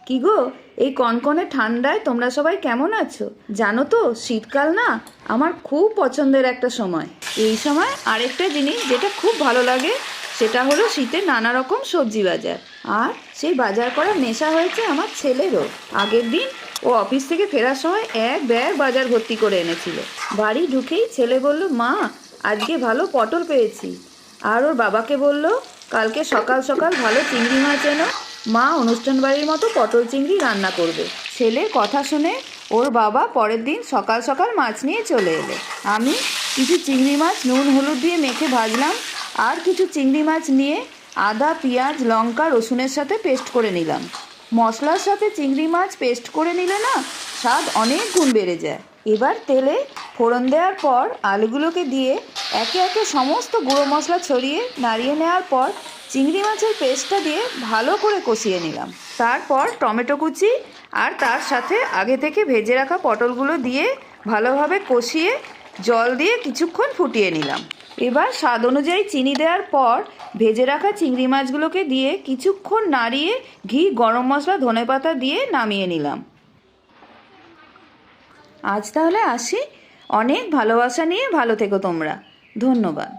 কি গো, এই কনকনে ঠান্ডায় তোমরা সবাই কেমন আছো? জানো তো, শীতকাল না আমার খুব পছন্দের একটা সময়। এই সময় আরেকটা জিনিস যেটা খুব ভালো লাগে সেটা হলো শীতে নানা রকম সবজি বাজার। আর সেই বাজার করার নেশা হয়েছে আমার ছেলেরও। আগের দিন ও অফিস থেকে ফেরার সময় এক ব্যাগ বাজার ভর্তি করে এনেছিল। বাড়ি ঢুকেই ছেলে বলল, মা আজকে ভালো পটল পেয়েছি। আর ওর বাবাকে বলল, কালকে সকাল সকাল ভালো চিংড়ি মাছ এনো, মা অনুষ্ঠান বাড়ির মতো পটল চিংড়ি রান্না করবে। ছেলের কথা শুনে ওর বাবা পরের দিন সকাল সকাল মাছ নিয়ে চলে এলো। আমি কিছু চিংড়ি মাছ নুন হলুদ দিয়ে মেখে ভাজলাম, আর কিছু চিংড়ি মাছ নিয়ে আদা পেঁয়াজ লঙ্কা রসুনের সাথে পেস্ট করে নিলাম। মশলার সাথে চিংড়ি মাছ পেস্ট করে নিলে না স্বাদ অনেক গুণ বেড়ে যায়। এবার তেলে ফোড়ন দেওয়ার পর আলুগুলোকে দিয়ে একে একে সমস্ত গুঁড়ো মশলা ছড়িয়ে নাড়িয়ে নেওয়ার পর চিংড়ি মাছের পেস্টটা দিয়ে ভালো করে কষিয়ে নিলাম। তারপর টমেটো কুচি আর তার সাথে আগে থেকে ভেজে রাখা পটলগুলো দিয়ে ভালোভাবে কষিয়ে জল দিয়ে কিছুক্ষণ ফুটিয়ে নিলাম। এবার স্বাদ অনুযায়ী চিনি দেওয়ার পর ভেজে রাখা চিংড়ি মাছগুলোকে দিয়ে কিছুক্ষণ নাড়িয়ে ঘি গরম মশলা ধনেপাতা দিয়ে নামিয়ে নিলাম। আজ তাহলে আসি। অনেক ভালোবাসা নিয়ে ভালো থেকো তোমরা। ধন্যবাদ।